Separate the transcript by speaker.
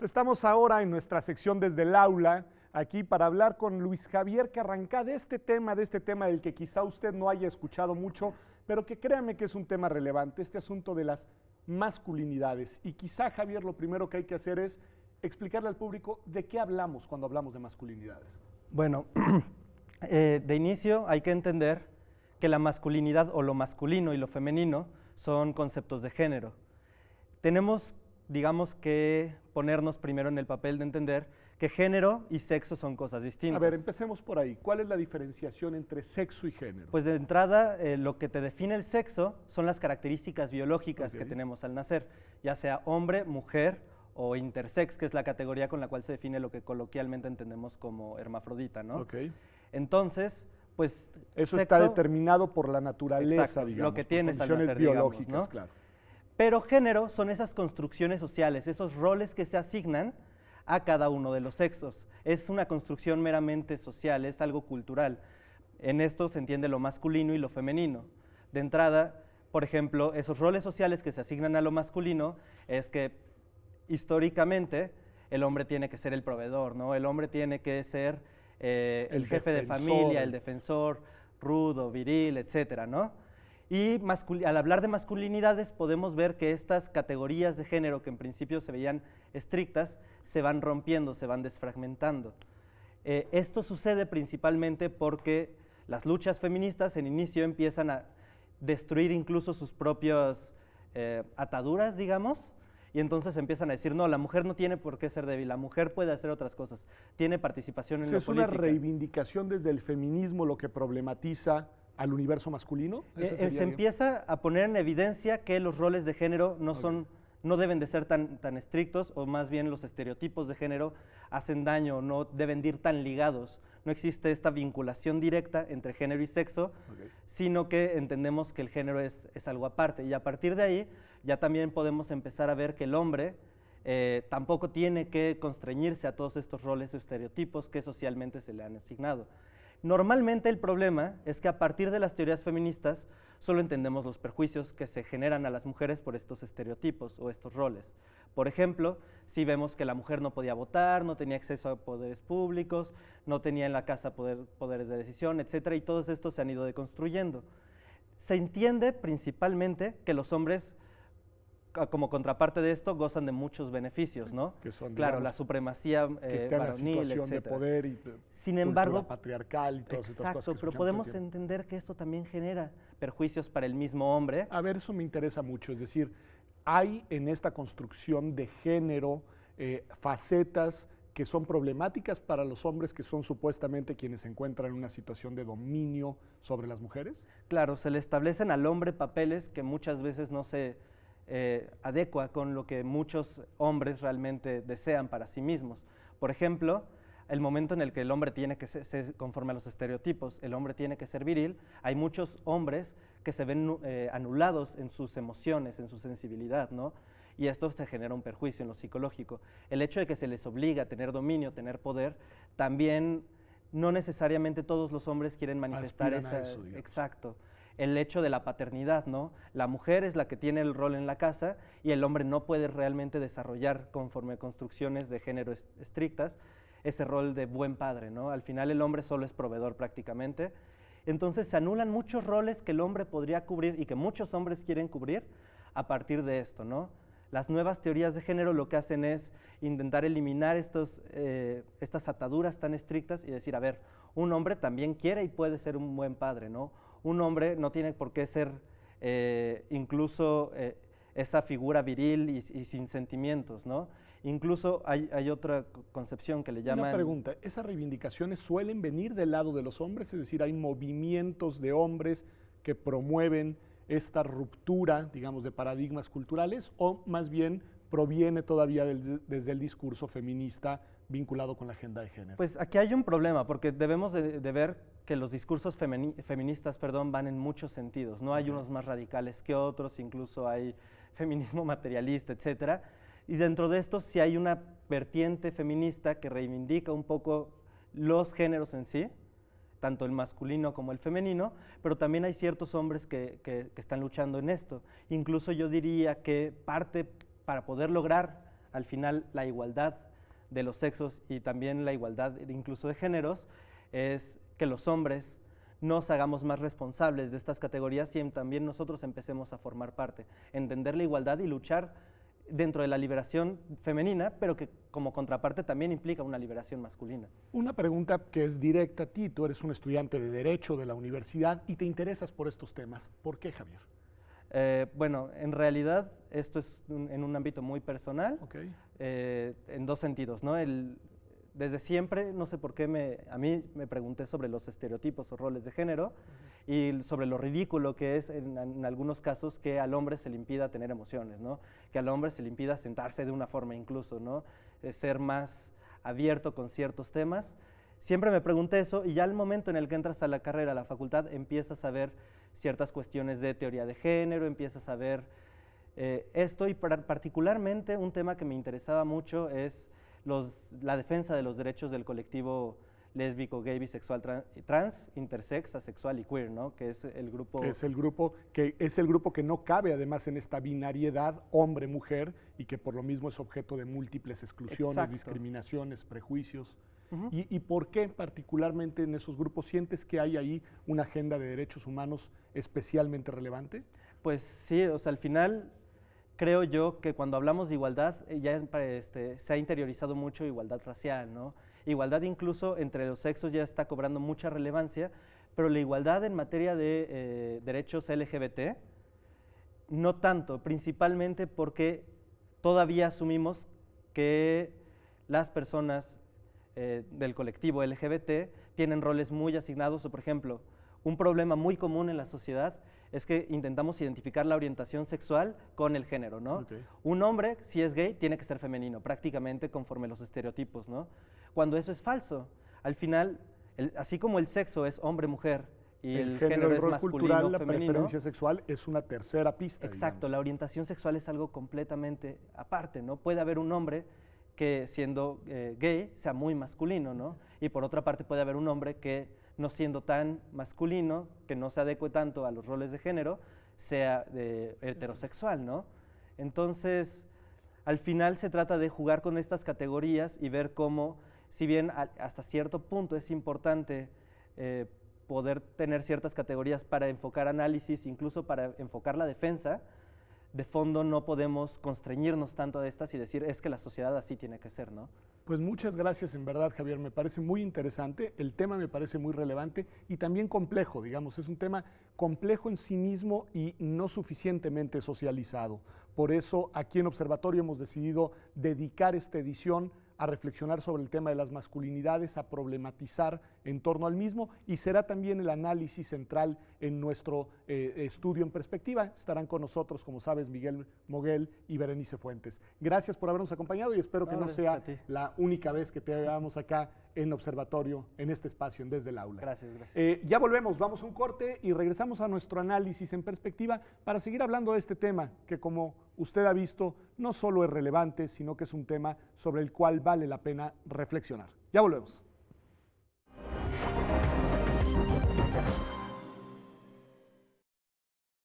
Speaker 1: Pues estamos ahora en nuestra sección desde el aula, aquí para hablar con Luis Javier Carrancá de este tema del que quizá usted no haya escuchado mucho, pero que créame que es un tema relevante, este asunto de las masculinidades. Y quizá, Javier, lo primero que hay que hacer es explicarle al público de qué hablamos cuando hablamos de masculinidades.
Speaker 2: Bueno, de inicio hay que entender que la masculinidad o lo masculino y lo femenino son conceptos de género. Tenemos, digamos, que ponernos primero en el papel de entender que género y sexo son cosas distintas.
Speaker 1: A ver, empecemos por ahí. ¿Cuál es la diferenciación entre sexo y género?
Speaker 2: Pues de entrada, lo que te define el sexo son las características biológicas que tenemos al nacer, ya sea hombre, mujer o intersex, que es la categoría con la cual se define lo que coloquialmente entendemos como hermafrodita, ¿no?
Speaker 1: Ok.
Speaker 2: Entonces, pues
Speaker 1: Eso
Speaker 2: sexo,
Speaker 1: está determinado por la naturaleza,
Speaker 2: exacto,
Speaker 1: digamos,
Speaker 2: lo que
Speaker 1: por
Speaker 2: tienes al
Speaker 1: condiciones
Speaker 2: nacer,
Speaker 1: biológicas,
Speaker 2: digamos, ¿no?
Speaker 1: claro.
Speaker 2: Pero género son esas construcciones sociales, esos roles que se asignan a cada uno de los sexos. Es una construcción meramente social, es algo cultural. En esto se entiende lo masculino y lo femenino. De entrada, por ejemplo, esos roles sociales que se asignan a lo masculino es que históricamente el hombre tiene que ser el proveedor, ¿no? El hombre tiene que ser el jefe de familia, el defensor, rudo, viril, etcétera, ¿no? Y al hablar de masculinidades podemos ver que estas categorías de género que en principio se veían estrictas se van rompiendo, se van desfragmentando. Esto sucede principalmente porque las luchas feministas en inicio empiezan a destruir incluso sus propias ataduras, digamos, y entonces empiezan a decir, no, la mujer no tiene por qué ser débil, la mujer puede hacer otras cosas, tiene participación en la política.
Speaker 1: ¿Es una reivindicación desde el feminismo lo que problematiza al universo masculino?
Speaker 2: Se empieza a poner en evidencia que los roles de género no deben de ser tan estrictos, o más bien los estereotipos de género hacen daño, no deben de ir tan ligados. No existe esta vinculación directa entre género y sexo, sino que entendemos que el género es algo aparte. Y a partir de ahí ya también podemos empezar a ver que el hombre tampoco tiene que constreñirse a todos estos roles o estereotipos que socialmente se le han asignado. Normalmente el problema es que a partir de las teorías feministas solo entendemos los perjuicios que se generan a las mujeres por estos estereotipos o estos roles. Por ejemplo, si vemos que la mujer no podía votar, no tenía acceso a poderes públicos, no tenía en la casa poderes de decisión, etcétera, y todos estos se han ido deconstruyendo. Se entiende principalmente que los hombres, como contraparte de esto, gozan de muchos beneficios, ¿no?
Speaker 1: Que son,
Speaker 2: claro,
Speaker 1: digamos,
Speaker 2: la supremacía
Speaker 1: en
Speaker 2: varonil,
Speaker 1: la situación de poder y
Speaker 2: sin embargo,
Speaker 1: patriarcal y todas estas cosas.
Speaker 2: Exacto, pero podemos entender que esto también genera perjuicios para el mismo hombre.
Speaker 1: A ver, eso me interesa mucho, es decir, hay en esta construcción de género facetas que son problemáticas para los hombres, que son supuestamente quienes se encuentran en una situación de dominio sobre las mujeres.
Speaker 2: Claro, se le establecen al hombre papeles que muchas veces no se adecua con lo que muchos hombres realmente desean para sí mismos. Por ejemplo, el momento en el que el hombre tiene que ser conforme a los estereotipos, el hombre tiene que ser viril, hay muchos hombres que se ven anulados en sus emociones, en su sensibilidad, ¿no? Y esto se genera un perjuicio en lo psicológico. El hecho de que se les obliga a tener dominio, tener poder, también no necesariamente todos los hombres quieren manifestar
Speaker 1: eso,
Speaker 2: exacto. El hecho de la paternidad, ¿no? La mujer es la que tiene el rol en la casa y el hombre no puede realmente desarrollar, conforme a construcciones de género estrictas, ese rol de buen padre, ¿no? Al final el hombre solo es proveedor prácticamente. Entonces se anulan muchos roles que el hombre podría cubrir y que muchos hombres quieren cubrir a partir de esto, ¿no? Las nuevas teorías de género lo que hacen es intentar eliminar estas ataduras tan estrictas y decir, a ver, un hombre también quiere y puede ser un buen padre, ¿no? Un hombre no tiene por qué ser incluso esa figura viril y sin sentimientos, ¿no? Incluso hay otra concepción que le llaman...
Speaker 1: Una pregunta, ¿esas reivindicaciones suelen venir del lado de los hombres? Es decir, ¿hay movimientos de hombres que promueven esta ruptura, digamos, de paradigmas culturales, o más bien proviene todavía desde el discurso feminista vinculado con la agenda de género?
Speaker 2: Pues aquí hay un problema, porque debemos de ver que los discursos feministas van en muchos sentidos, ¿no? Hay unos más radicales que otros, incluso hay feminismo materialista, etcétera, y dentro de esto sí hay una vertiente feminista que reivindica un poco los géneros en sí, tanto el masculino como el femenino, pero también hay ciertos hombres que están luchando en esto. Incluso yo diría que parte para poder lograr al final la igualdad de los sexos y también la igualdad incluso de géneros es que los hombres nos hagamos más responsables de estas categorías y también nosotros empecemos a formar parte, entender la igualdad y luchar dentro de la liberación femenina, pero que como contraparte también implica una liberación masculina.
Speaker 1: Una pregunta que es directa a ti. Tú eres un estudiante de Derecho de la universidad y te interesas por estos temas. ¿Por qué, Javier?
Speaker 2: Bueno, en realidad esto es en un ámbito muy personal,
Speaker 1: Okay.
Speaker 2: En dos sentidos, ¿no? Desde siempre, no sé por qué a mí me pregunté sobre los estereotipos o roles de género y sobre lo ridículo que es en algunos casos que al hombre se le impida tener emociones, ¿no? Que al hombre se le impida sentarse de una forma incluso, ¿no? Ser más abierto con ciertos temas. Siempre me pregunté eso y ya al momento en el que entras a la carrera, a la facultad, empiezas a ver ciertas cuestiones de teoría de género, empiezas a ver esto y particularmente un tema que me interesaba mucho es la defensa de los derechos del colectivo lésbico, gay, bisexual, trans, intersex, asexual y queer, ¿no? Que es el grupo...
Speaker 1: Que es el grupo que no cabe además en esta binariedad hombre-mujer y que por lo mismo es objeto de múltiples exclusiones,
Speaker 2: Exacto.
Speaker 1: discriminaciones, prejuicios. ¿Y por qué particularmente en esos grupos sientes que hay ahí una agenda de derechos humanos especialmente relevante?
Speaker 2: Pues sí, o sea, al final creo yo que cuando hablamos de igualdad ya se ha interiorizado mucho igualdad racial, ¿no? Igualdad incluso entre los sexos ya está cobrando mucha relevancia, pero la igualdad en materia de derechos LGBT no tanto, principalmente porque todavía asumimos que las personas del colectivo LGBT tienen roles muy asignados o, por ejemplo, un problema muy común en la sociedad es que intentamos identificar la orientación sexual con el género, ¿no?
Speaker 1: Okay.
Speaker 2: Un hombre, si es gay, tiene que ser femenino, prácticamente conforme los estereotipos, ¿no? Cuando eso es falso. Al final, así como el sexo es hombre-mujer y el género es masculino,
Speaker 1: cultural, la
Speaker 2: femenino,
Speaker 1: preferencia sexual es una tercera pista.
Speaker 2: exacto,
Speaker 1: digamos.
Speaker 2: la orientación sexual es algo completamente aparte, ¿no? Puede haber un hombre que siendo gay sea muy masculino, ¿no? Y por otra parte puede haber un hombre que no siendo tan masculino, que no se adecue tanto a los roles de género, sea heterosexual, ¿no? Entonces, al final se trata de jugar con estas categorías y ver cómo, si bien hasta cierto punto es importante poder tener ciertas categorías para enfocar análisis, incluso para enfocar la defensa, de fondo no podemos constreñirnos tanto a estas y decir, es que la sociedad así tiene que ser, ¿no?
Speaker 1: Pues muchas gracias, en verdad, Javier. Me parece muy interesante, el tema me parece muy relevante y también complejo, digamos, es un tema complejo en sí mismo y no suficientemente socializado. Por eso, aquí en Observatorio hemos decidido dedicar esta edición a reflexionar sobre el tema de las masculinidades, a problematizar en torno al mismo y será también el análisis central en nuestro estudio en perspectiva. Estarán con nosotros, como sabes, Miguel Moguel y Berenice Fuentes. Gracias por habernos acompañado y espero que no sea la única vez que te veamos acá en Observatorio, en este espacio, en Desde el Aula.
Speaker 2: Gracias, gracias.
Speaker 1: Ya volvemos, vamos a un corte y regresamos a nuestro análisis en perspectiva para seguir hablando de este tema que, como usted ha visto, no solo es relevante, sino que es un tema sobre el cual vale la pena reflexionar. Ya volvemos.